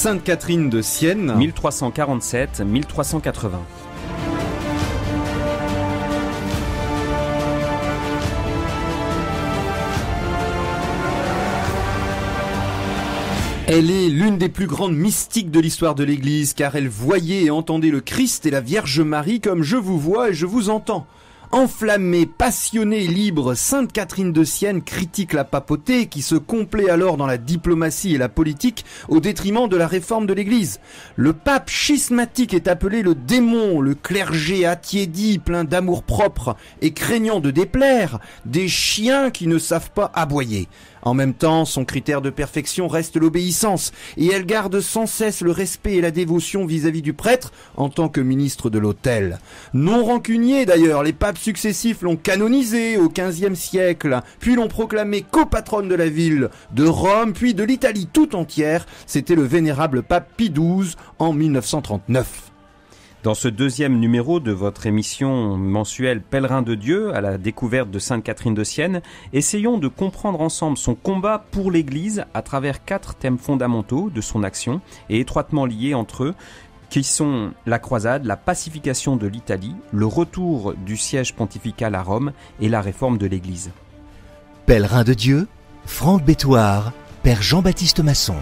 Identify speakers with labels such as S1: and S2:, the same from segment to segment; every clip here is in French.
S1: Sainte Catherine de Sienne,
S2: 1347-1380.
S1: Elle est l'une des plus grandes mystiques de l'histoire de l'Église, car elle voyait et entendait le Christ et la Vierge Marie comme je vous vois et je vous entends. Enflammée, passionnée et libre, Sainte Catherine de Sienne critique la papauté qui se complaît alors dans la diplomatie et la politique au détriment de la réforme de l'Église. Le pape schismatique est appelé le démon, le clergé attiédi, plein d'amour-propre et craignant de déplaire, des chiens qui ne savent pas aboyer. En même temps, son critère de perfection reste l'obéissance, et elle garde sans cesse le respect et la dévotion vis-à-vis du prêtre en tant que ministre de l'autel. Non rancunier d'ailleurs, les papes successifs l'ont canonisée au XVe siècle, puis l'ont proclamée copatronne de la ville de Rome, puis de l'Italie tout entière. C'était le vénérable pape Pie XII en 1939.
S2: Dans ce deuxième numéro de votre émission mensuelle Pèlerin de Dieu à la découverte de Sainte Catherine de Sienne, essayons de comprendre ensemble son combat pour l'Église à travers 4 thèmes fondamentaux de son action et étroitement liés entre eux, qui sont la croisade, la pacification de l'Italie, le retour du siège pontifical à Rome et la réforme de l'Église.
S3: Pèlerin de Dieu, Franck Bétoir, Père Jean-Baptiste Masson.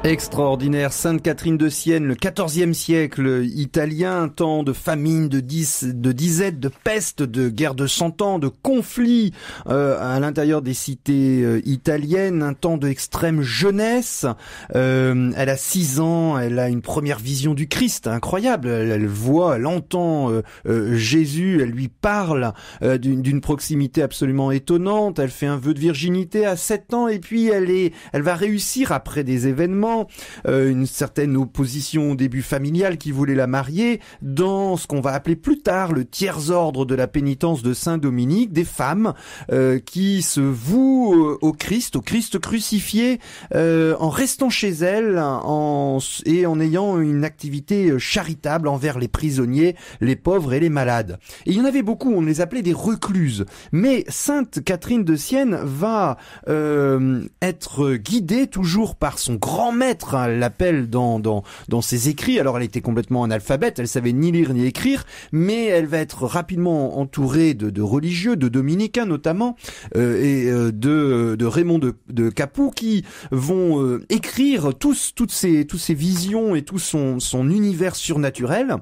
S1: Extraordinaire, Sainte Catherine de Sienne, le XIVe siècle italien, temps de famine, de disette, de peste, de guerre de 100 ans, de conflits à l'intérieur des cités italiennes, un temps d'extrême jeunesse. Elle a 6 ans, elle a une première vision du Christ, incroyable. Elle voit, elle entend Jésus, elle lui parle d'une proximité absolument étonnante. Elle fait un vœu de virginité à 7 ans et puis elle va réussir après des événements. Une certaine opposition au début familiale qui voulait la marier dans ce qu'on va appeler plus tard le tiers-ordre de la pénitence de Saint-Dominique, des femmes qui se vouent au Christ crucifié en restant chez elles et en ayant une activité charitable envers les prisonniers, les pauvres et les malades. Et il y en avait beaucoup, on les appelait des recluses. Mais Sainte Catherine de Sienne va être guidée toujours par son grand maître, elle l'appelle dans ses écrits. Alors elle était complètement analphabète, elle savait ni lire ni écrire, mais elle va être rapidement entourée de religieux, de dominicains notamment, et de Raymond de Capoue qui vont écrire toutes ces visions et tout son univers surnaturel.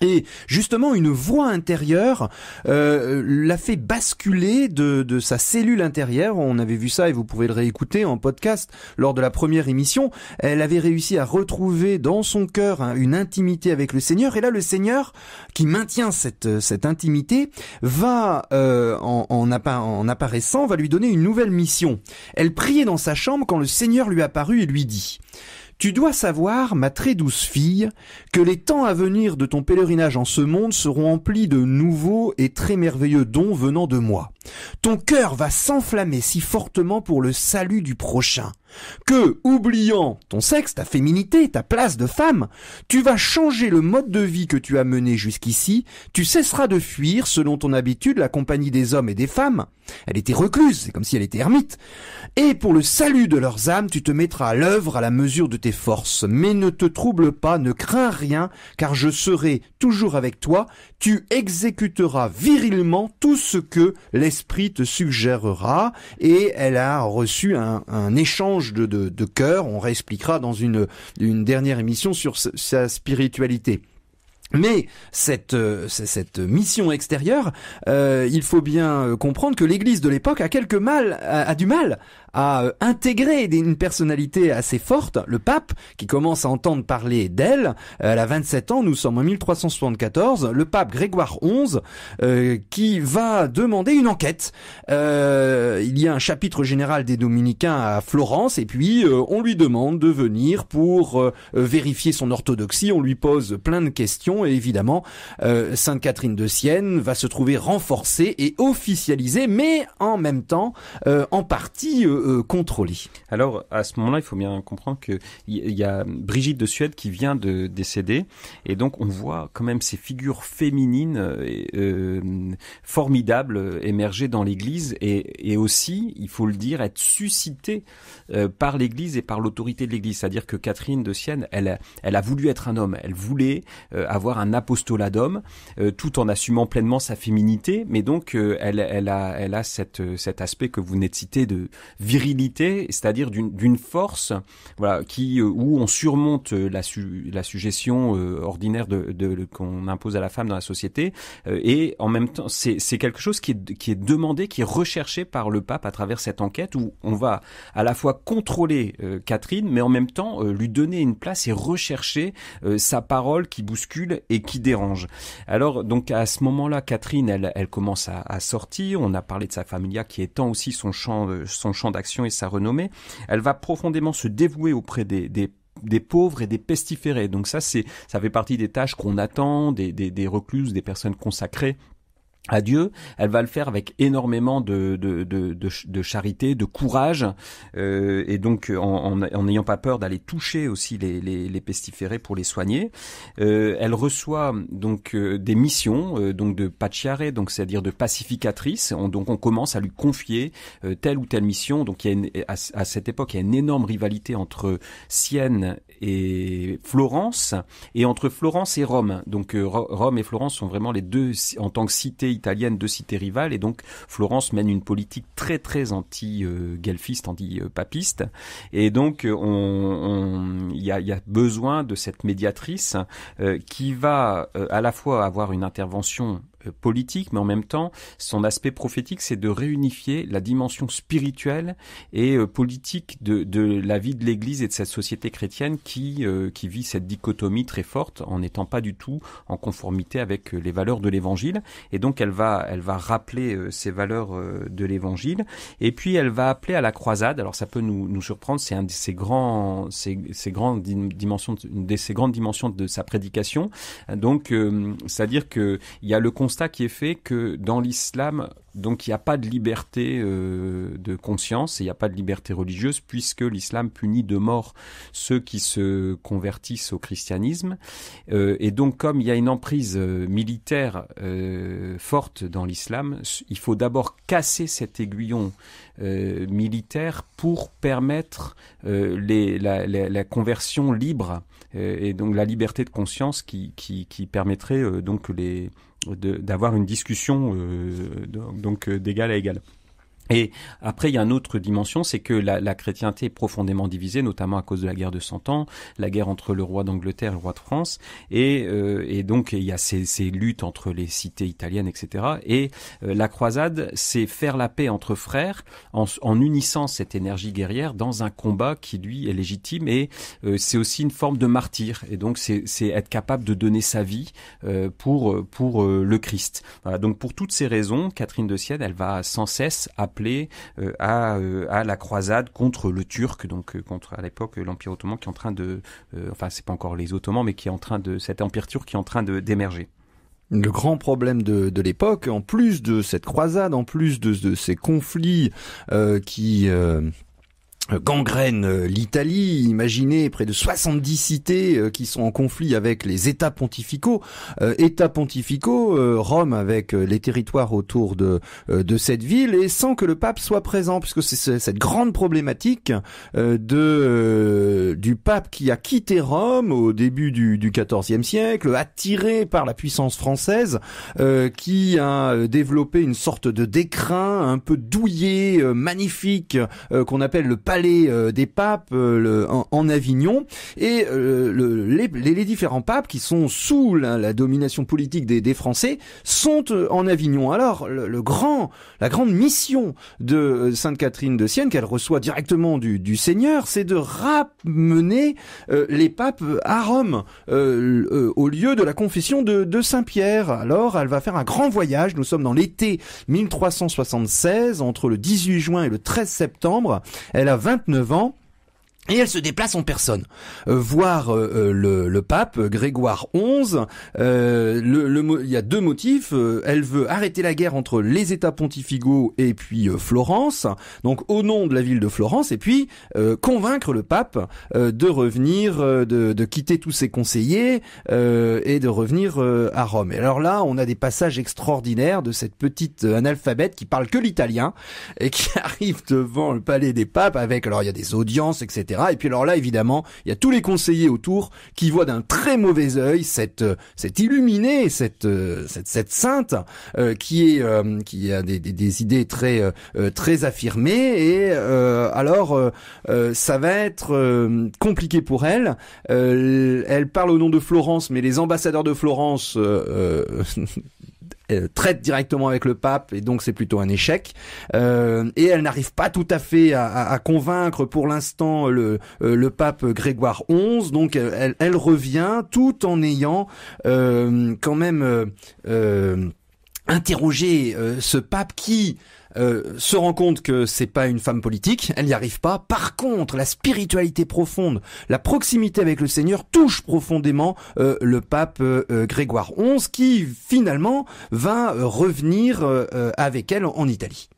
S1: Et justement, une voix intérieure l'a fait basculer de sa cellule intérieure. On avait vu ça et vous pouvez le réécouter en podcast lors de la première émission. Elle avait réussi à retrouver dans son cœur une intimité avec le Seigneur. Et là, le Seigneur, qui maintient cette intimité, va, en apparaissant, va lui donner une nouvelle mission. Elle priait dans sa chambre quand le Seigneur lui apparut et lui dit: tu dois savoir, ma très douce fille, que les temps à venir de ton pèlerinage en ce monde seront emplis de nouveaux et très merveilleux dons venant de moi. Ton cœur va s'enflammer si fortement pour le salut du prochain, que, oubliant ton sexe, ta féminité, ta place de femme, tu vas changer le mode de vie que tu as mené jusqu'ici, tu cesseras de fuir, selon ton habitude, la compagnie des hommes et des femmes. Elle était recluse, c'est comme si elle était ermite. Et pour le salut de leurs âmes, tu te mettras à l'œuvre à la mesure de tes forces. Mais ne te trouble pas, ne crains rien, car je serai toujours avec toi. Tu exécuteras virilement tout ce que l'Esprit te suggérera. Et elle a reçu un échange de cœur. On réexpliquera dans une dernière émission sur sa spiritualité. Mais cette mission extérieure, il faut bien comprendre que l'Église de l'époque a du mal à intégrer une personnalité assez forte, le pape, qui commence à entendre parler d'elle. Elle a 27 ans, nous sommes en 1374, le pape Grégoire XI, qui va demander une enquête. Il y a un chapitre général des Dominicains à Florence, et puis on lui demande de venir pour vérifier son orthodoxie. On lui pose plein de questions, et évidemment, Sainte Catherine de Sienne va se trouver renforcée et officialisée, mais en même temps, en partie contrôlée.
S2: Alors, à ce moment-là, il faut bien comprendre qu'il y a Brigitte de Suède qui vient de décéder, et donc on voit quand même ces figures féminines formidables émerger dans l'Église, et aussi, il faut le dire, être suscitées par l'Église et par l'autorité de l'Église. C'est-à-dire que Catherine de Sienne, elle a voulu être un homme, elle voulait avoir un apostolat d'homme, tout en assumant pleinement sa féminité, mais donc elle a cet aspect que vous venez de citer de virilité, c'est-à-dire d'une force, voilà, où on surmonte la suggestion ordinaire qu'on impose à la femme dans la société, et en même temps c'est quelque chose qui est demandé, qui est recherché par le pape à travers cette enquête, où on va à la fois contrôler Catherine, mais en même temps lui donner une place et rechercher sa parole qui bouscule et qui dérange. Alors donc à ce moment-là, Catherine, elle commence à sortir. On a parlé de sa familia qui étend aussi son champ d'action et sa renommée. Elle va profondément se dévouer auprès des pauvres et des pestiférés. Donc ça fait partie des tâches qu'on attend des recluses, des personnes consacrées à Dieu. Elle va le faire avec énormément de charité, de courage, et donc en n'ayant pas peur d'aller toucher aussi les pestiférés pour les soigner. Elle reçoit donc des missions donc de paciare, donc c'est-à-dire de pacificatrice. Donc on commence à lui confier telle ou telle mission. Donc à cette époque, il y a une énorme rivalité entre Sienne et Florence, et entre Florence et Rome. Donc Rome et Florence sont vraiment les deux, en tant que cité italienne, deux cités rivales, et donc Florence mène une politique très très anti-guelfiste, anti-papiste, et donc il y a besoin de cette médiatrice qui va à la fois avoir une intervention politique, mais en même temps, son aspect prophétique, c'est de réunifier la dimension spirituelle et politique de la vie de l'Église et de cette société chrétienne qui vit cette dichotomie très forte en n'étant pas du tout en conformité avec les valeurs de l'Évangile. Et donc, elle va rappeler ces valeurs de l'Évangile. Et puis, elle va appeler à la croisade. Alors, ça peut nous surprendre. C'est une de grandes dimensions de sa prédication. Donc, c'est-à-dire que il y a le constat qui est fait que dans l'islam, donc il n'y a pas de liberté de conscience et il n'y a pas de liberté religieuse, puisque l'islam punit de mort ceux qui se convertissent au christianisme. Et donc comme il y a une emprise militaire forte dans l'islam, il faut d'abord casser cet aiguillon militaire pour permettre la conversion libre et donc la liberté de conscience qui permettrait donc d'avoir une discussion donc d'égal à égal. Et après, il y a une autre dimension, c'est que la chrétienté est profondément divisée, notamment à cause de la guerre de 100 ans, la guerre entre le roi d'Angleterre et le roi de France, et donc il y a ces luttes entre les cités italiennes, etc. Et la croisade, c'est faire la paix entre frères en unissant cette énergie guerrière dans un combat qui, lui, est légitime, et c'est aussi une forme de martyr. Et donc c'est être capable de donner sa vie pour le Christ. Voilà. Donc pour toutes ces raisons, Catherine de Sienne, elle va sans cesse appeler à la croisade contre le Turc, donc contre à l'époque l'Empire ottoman qui est en train de, enfin c'est pas encore les Ottomans, mais qui est en train de, cet empire turc qui est en train d'émerger.
S1: Le grand problème de l'époque, en plus de cette croisade, en plus de ces conflits qui gangrène l'Italie. Imaginez près de 70 cités qui sont en conflit avec les États pontificaux. Rome avec les territoires autour de cette ville, et sans que le pape soit présent, puisque c'est cette grande problématique du pape qui a quitté Rome au début du XIVe siècle, attiré par la puissance française, qui a développé une sorte de décrin un peu douillet, magnifique, qu'on appelle le palais des papes en Avignon, et les différents papes qui sont sous la domination politique des Français sont en Avignon. Alors la grande mission de Sainte Catherine de Sienne, qu'elle reçoit directement du Seigneur, c'est de ramener les papes à Rome, au lieu de la confession de Saint-Pierre. Alors elle va faire un grand voyage. Nous sommes dans l'été 1376, entre le 18 juin et le 13 septembre. Elle a 29 ans. Et elle se déplace en personne, voir le pape Grégoire XI. Il y a deux motifs. Elle veut arrêter la guerre entre les États pontificaux et puis Florence, donc au nom de la ville de Florence, et puis convaincre le pape de revenir, de quitter tous ses conseillers et de revenir à Rome. Et alors là, on a des passages extraordinaires de cette petite analphabète qui parle que l'italien et qui arrive devant le palais des papes avec, alors il y a des audiences, etc. Et puis alors là, évidemment, il y a tous les conseillers autour qui voient d'un très mauvais œil cette illuminée, cette sainte qui a des idées très affirmées. Et alors ça va être compliqué pour elle. Elle parle au nom de Florence, mais les ambassadeurs de Florence traite directement avec le pape, et donc c'est plutôt un échec, et elle n'arrive pas tout à fait à convaincre pour l'instant le pape Grégoire XI, donc elle revient tout en ayant quand même interrogé ce pape qui se rend compte que c'est pas une femme politique, elle n'y arrive pas. Par contre, la spiritualité profonde, la proximité avec le Seigneur touche profondément le pape Grégoire XI, qui finalement va revenir avec elle en Italie.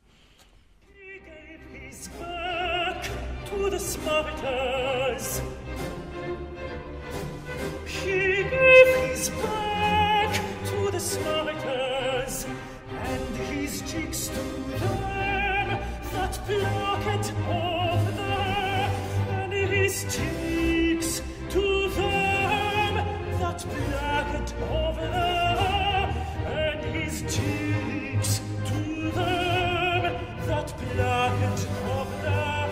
S4: Placket of them, and his cheeks to them, that placket of them, and his cheeks to them, that placket of them.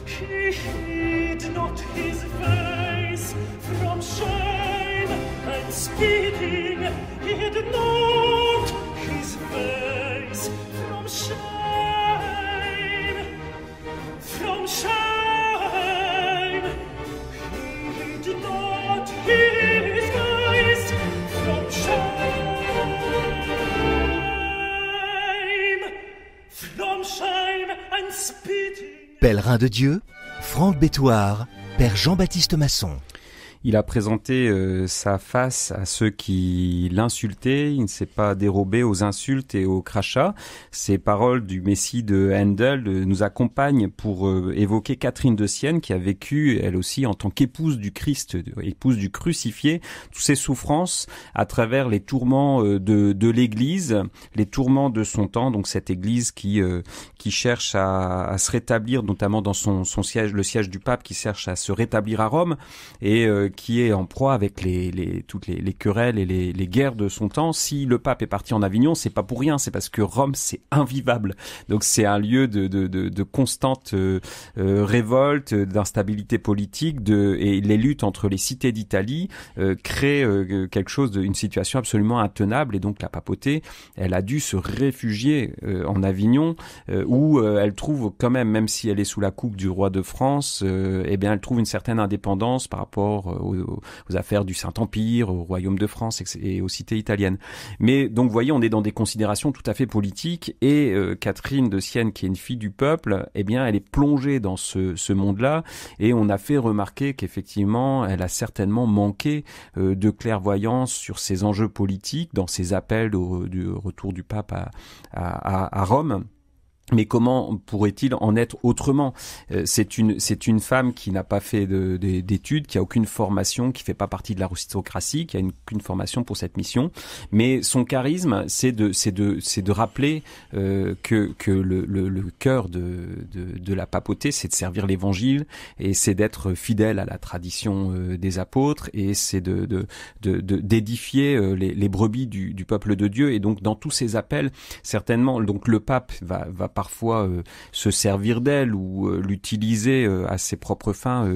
S4: He hid not his face from shame and spitting, he hid not his face from shame. From shame, he did not hear his voice. From shame and spitting.
S3: Pèlerin de Dieu, Franck Bétoir, Père Jean-Baptiste Masson.
S2: Il a présenté sa face à ceux qui l'insultaient. Il ne s'est pas dérobé aux insultes et aux crachats. Ces paroles du Messie de Handel nous accompagnent pour évoquer Catherine de Sienne, qui a vécu, elle aussi, en tant qu'épouse du Christ, épouse du crucifié, toutes ses souffrances à travers les tourments de l'Église, les tourments de son temps. Donc cette Église qui cherche à se rétablir, notamment dans son siège, le siège du pape, qui cherche à se rétablir à Rome, et qui est en proie avec toutes les querelles et les guerres de son temps. Si le pape est parti en Avignon, c'est pas pour rien, c'est parce que Rome, c'est invivable. Donc c'est un lieu de constante révolte, d'instabilité politique, et les luttes entre les cités d'Italie créent quelque chose une situation absolument intenable. Et donc la papauté, elle a dû se réfugier en Avignon, où elle trouve quand même si elle est sous la coupe du roi de France, eh bien elle trouve une certaine indépendance par rapport aux affaires du Saint-Empire, au royaume de France et aux cités italiennes. Mais donc, vous voyez, on est dans des considérations tout à fait politiques, et Catherine de Sienne, qui est une fille du peuple, eh bien, elle est plongée dans ce monde-là, et on a fait remarquer qu'effectivement, elle a certainement manqué de clairvoyance sur ces enjeux politiques dans ses appels du retour du pape à Rome. Mais comment pourrait-il en être autrement ? C'est une femme qui n'a pas fait d'études, qui a aucune formation, qui fait pas partie de l'aristocratie, qui a aucune formation pour cette mission. Mais son charisme, c'est de rappeler que le cœur de la papauté, c'est de servir l'Évangile, et c'est d'être fidèle à la tradition des apôtres, et c'est d'édifier les brebis du peuple de Dieu. Et donc dans tous ces appels, certainement, donc le pape va parfois se servir d'elle ou l'utiliser à ses propres fins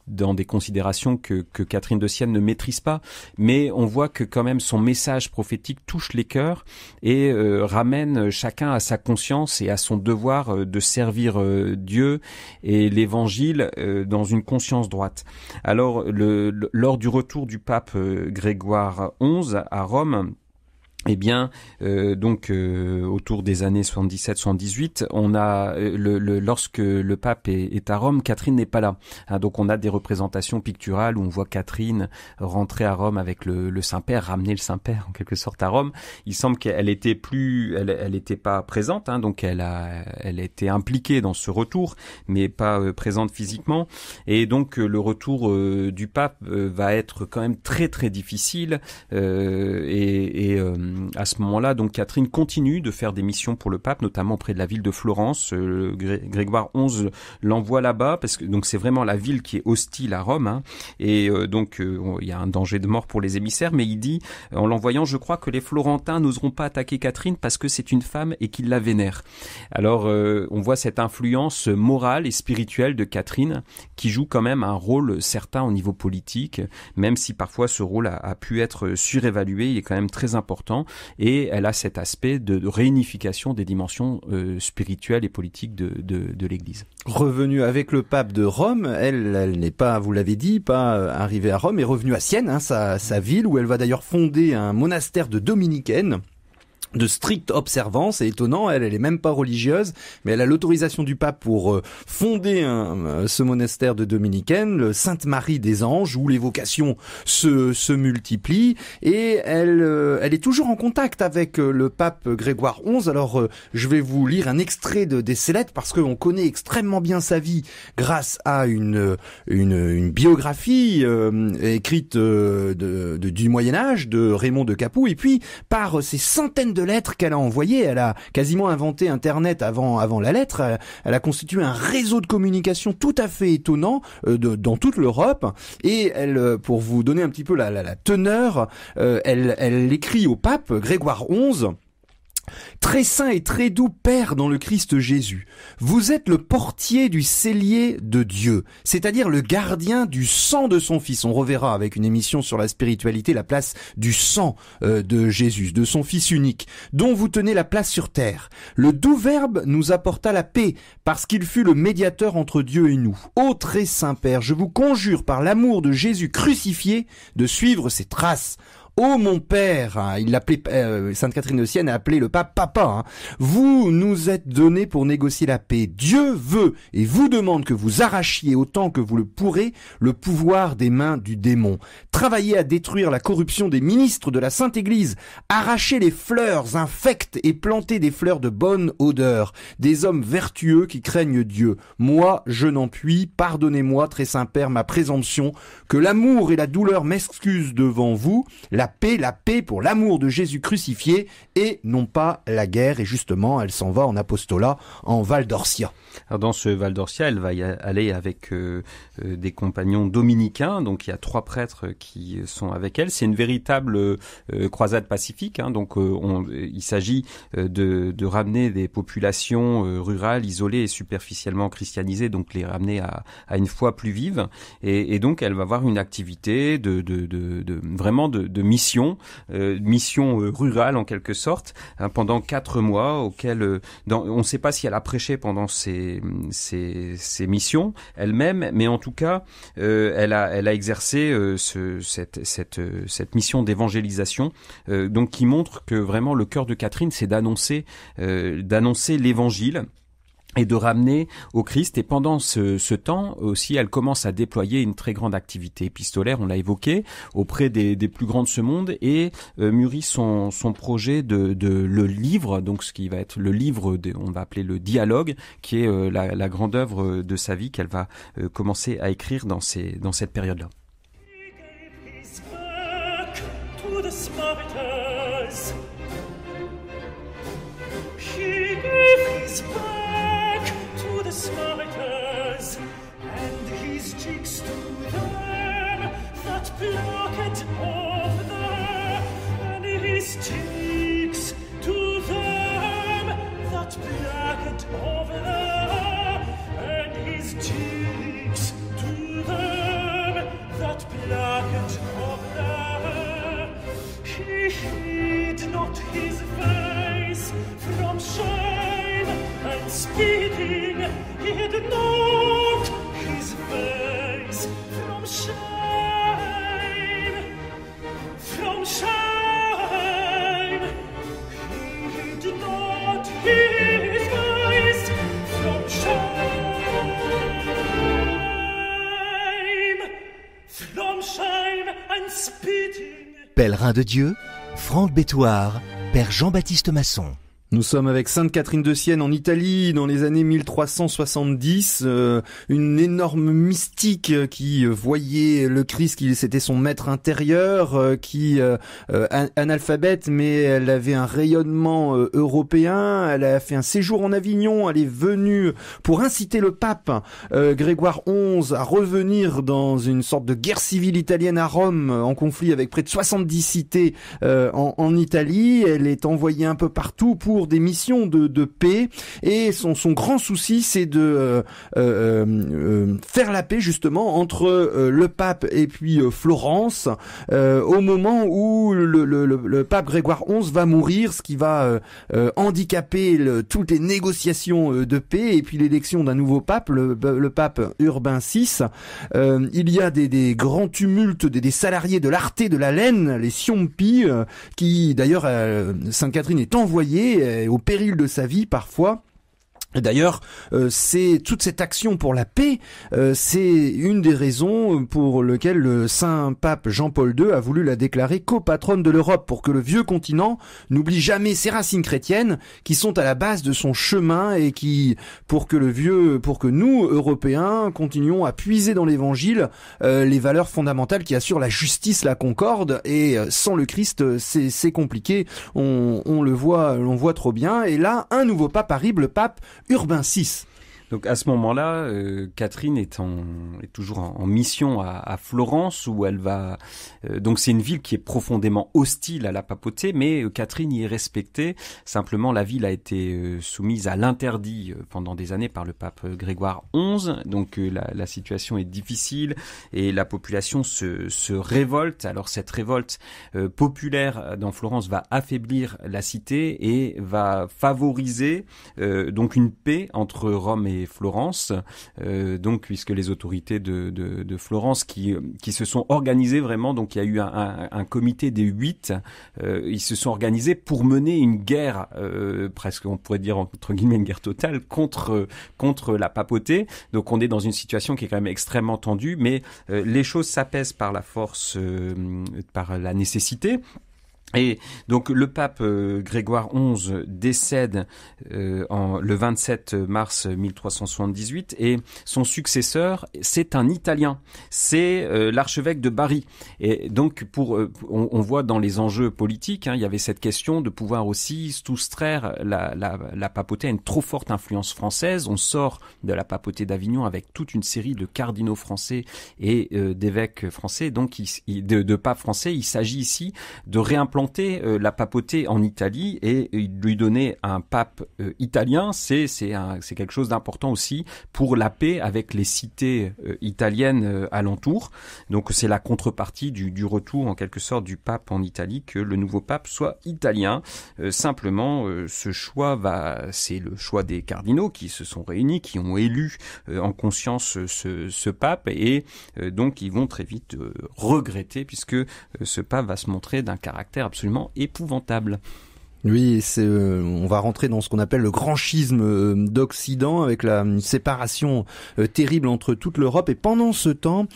S2: dans des considérations que Catherine de Sienne ne maîtrise pas. Mais on voit que quand même son message prophétique touche les cœurs et ramène chacun à sa conscience et à son devoir de servir Dieu et l'Évangile dans une conscience droite. Alors, lors du retour du pape Grégoire XI à Rome, Eh bien, autour des années 77-78, on a lorsque le pape est à Rome, Catherine n'est pas là. Donc on a des représentations picturales où on voit Catherine rentrer à Rome avec le Saint-Père, ramener le Saint-Père en quelque sorte à Rome. Il semble qu'elle était elle était pas présente, donc elle était impliquée dans ce retour, mais pas présente physiquement. Et donc le retour du pape va être quand même très très difficile à ce moment-là, donc Catherine continue de faire des missions pour le pape, notamment près de la ville de Florence. Grégoire XI l'envoie là-bas parce que donc c'est vraiment la ville qui est hostile à Rome, et donc il y a un danger de mort pour les émissaires. Mais il dit en l'envoyant, je crois que les Florentins n'oseront pas attaquer Catherine parce que c'est une femme et qu'ils la vénèrent. Alors on voit cette influence morale et spirituelle de Catherine qui joue quand même un rôle certain au niveau politique, même si parfois ce rôle a pu être surévalué. Il est quand même très important. Et elle a cet aspect de réunification des dimensions spirituelles et politiques de l'Église.
S1: Revenue avec le pape de Rome, elle n'est pas, vous l'avez dit, pas arrivée à Rome, est revenue à Sienne, sa ville, où elle va d'ailleurs fonder un monastère de dominicaines de stricte observance. C'est étonnant, elle est même pas religieuse, mais elle a l'autorisation du pape pour fonder ce monastère de dominicaines, le Sainte-Marie des Anges, où les vocations se multiplient, et elle est toujours en contact avec le pape Grégoire XI. Alors je vais vous lire un extrait de ses lettres, parce qu'on connaît extrêmement bien sa vie grâce à une biographie écrite du Moyen-Âge de Raymond de Capoue, et puis par ces centaines de lettres qu'elle a envoyées. Elle a quasiment inventé Internet avant la lettre. Elle a constitué un réseau de communication tout à fait étonnant dans toute l'Europe. Et elle, pour vous donner un petit peu la teneur, elle écrit au pape Grégoire XI: Très saint et très doux Père dans le Christ Jésus, vous êtes le portier du cellier de Dieu, c'est-à-dire le gardien du sang de son Fils. On reverra avec une émission sur la spiritualité la place du sang de Jésus, de son Fils unique, dont vous tenez la place sur terre. Le doux Verbe nous apporta la paix, parce qu'il fut le médiateur entre Dieu et nous. Ô très saint Père, je vous conjure par l'amour de Jésus crucifié de suivre ses traces. Ô mon père, il l'appelait, Sainte Catherine de Sienne a appelé le pape papa, vous nous êtes donné pour négocier la paix. Dieu veut et vous demande que vous arrachiez autant que vous le pourrez le pouvoir des mains du démon. Travaillez à détruire la corruption des ministres de la Sainte Église. Arrachez les fleurs infectes et plantez des fleurs de bonne odeur. Des hommes vertueux qui craignent Dieu. Moi, je n'en puis. Pardonnez-moi, très saint Père, ma présomption. Que l'amour et la douleur m'excusent devant vous. La paix pour l'amour de Jésus crucifié et non pas la guerre. Et justement, elle s'en va en apostolat en Val d'Orcia.
S2: Alors dans ce Val d'Orcia, elle va y aller avec des compagnons dominicains. Donc il y a 3 prêtres qui sont avec elle. C'est une véritable croisade pacifique. Donc il s'agit de ramener des populations rurales, isolées et superficiellement christianisées, donc les ramener à une foi plus vive. Et donc elle va avoir une activité vraiment de mission rurale en quelque sorte, pendant 4 mois auxquels on ne sait pas si elle a prêché pendant ces missions elle-même, mais en tout cas elle a exercé cette mission d'évangélisation, donc qui montre que vraiment le cœur de Catherine, c'est d'annoncer l'évangile et de ramener au Christ. Et pendant ce temps aussi, elle commence à déployer une très grande activité épistolaire, on l'a évoqué, auprès des plus grands de ce monde, et mûrit son projet de le livre, donc ce qui va être le livre, on va appeler le dialogue, qui est la grande œuvre de sa vie qu'elle va commencer à écrire dans cette période-là.
S4: Samaritans, and his cheeks to them that plucked of them, and his cheeks to them that plucked of them, and his cheeks to them that plucked of them. He hid not his face from shame and speaking. He hid not his face from shame
S3: Pèlerin de Dieu, Franck Bétoir, Père Jean-Baptiste Masson.
S1: Nous sommes avec Sainte Catherine de Sienne en Italie dans les années 1370, une énorme mystique qui voyait le Christ, qui c'était son maître intérieur, qui analphabète, mais elle avait un rayonnement européen. Elle a fait un séjour en Avignon, elle est venue pour inciter le pape Grégoire XI à revenir dans une sorte de guerre civile italienne à Rome, en conflit avec près de 70 cités en Italie. Elle est envoyée un peu partout pour des missions de paix, et son grand souci c'est de faire la paix justement entre le pape et puis Florence au moment où le pape Grégoire XI va mourir, ce qui va handicaper toutes les négociations de paix et puis l'élection d'un nouveau pape, le pape Urbain VI. Il y a des grands tumultes des salariés de l'Arte de la laine, les Ciompi, qui d'ailleurs Sainte Catherine est envoyée au péril de sa vie parfois. D'ailleurs, c'est toute cette action pour la paix, c'est une des raisons pour lesquelles le saint pape Jean-Paul II a voulu la déclarer copatronne de l'Europe, pour que le vieux continent n'oublie jamais ses racines chrétiennes qui sont à la base de son chemin, et pour que nous, Européens, continuions à puiser dans l'Évangile les valeurs fondamentales qui assurent la justice, la concorde, et sans le Christ, c'est compliqué. On le voit trop bien. Et là, un nouveau pape arrive, le pape Urbain VI.
S2: Donc à ce moment-là, Catherine est toujours en mission à Florence, où elle va. Donc c'est une ville qui est profondément hostile à la papauté, mais Catherine y est respectée. Simplement, la ville a été soumise à l'interdit pendant des années par le pape Grégoire XI. Donc la situation est difficile et la population se révolte. Alors cette révolte populaire dans Florence va affaiblir la cité et va favoriser donc une paix entre Rome et Florence, donc puisque les autorités de Florence qui se sont organisées vraiment, donc il y a eu un comité des 8, ils se sont organisés pour mener une guerre, presque on pourrait dire entre guillemets une guerre totale contre la papauté. Donc on est dans une situation qui est quand même extrêmement tendue, mais les choses s'apaisent par la force, par la nécessité. Et donc le pape Grégoire XI décède le 27 mars 1378, et son successeur, c'est un Italien, c'est l'archevêque de Bari. Et donc on voit dans les enjeux politiques, il y avait cette question de pouvoir aussi soustraire la papauté à une trop forte influence française. On sort de la papauté d'Avignon avec toute une série de cardinaux français et d'évêques français, donc de papes français. Il s'agit ici de réimplanter la papauté en Italie et lui donner un pape italien, c'est quelque chose d'important aussi pour la paix avec les cités italiennes alentour. Donc c'est la contrepartie du retour en quelque sorte du pape en Italie, que le nouveau pape soit italien. Simplement, ce choix c'est le choix des cardinaux qui se sont réunis, qui ont élu en conscience ce pape, et donc ils vont très vite regretter, puisque ce pape va se montrer d'un caractère absolument épouvantable.
S1: Oui, on va rentrer dans ce qu'on appelle le grand schisme d'Occident, avec une séparation terrible entre toute l'Europe. Et pendant ce temps,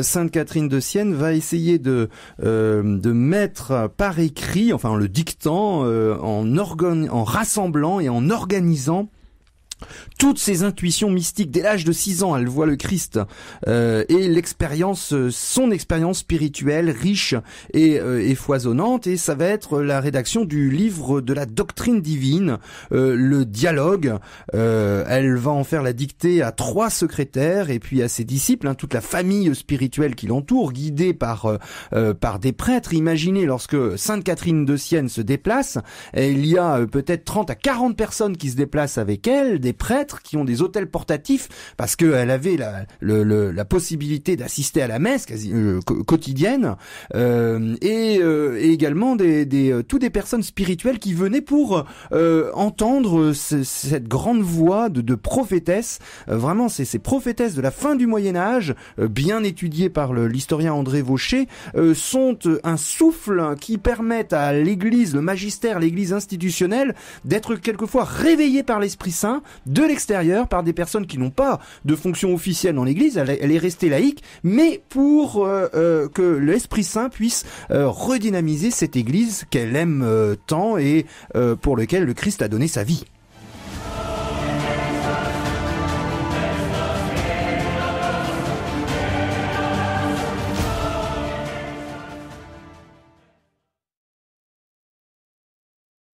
S1: Sainte Catherine de Sienne va essayer de mettre par écrit, enfin en le dictant, en rassemblant et en organisant toutes ces intuitions mystiques. Dès l'âge de 6 ans, elle voit le Christ, et son expérience spirituelle riche et foisonnante, et ça va être la rédaction du livre de la doctrine divine, le dialogue. Elle va en faire la dictée à 3 secrétaires et puis à ses disciples, toute la famille spirituelle qui l'entoure, guidée par des prêtres. Imaginez, lorsque Sainte Catherine de Sienne se déplace, il y a peut-être 30 à 40 personnes qui se déplacent avec elle, des prêtres qui ont des autels portatifs, parce qu'elle avait la possibilité d'assister à la messe quotidienne, et également toutes des personnes spirituelles qui venaient pour entendre cette grande voix de prophétesse. Vraiment, ces prophétesses de la fin du Moyen-Âge, bien étudiées par l'historien André Vaucher, sont un souffle qui permet à l'Église, le magistère, l'Église institutionnelle, d'être quelquefois réveillée par l'Esprit Saint, de l'extérieur par des personnes qui n'ont pas de fonction officielle dans l'Église. Elle est restée laïque, mais pour que l'Esprit Saint puisse redynamiser cette Église qu'elle aime tant et pour lequel le Christ a donné sa vie.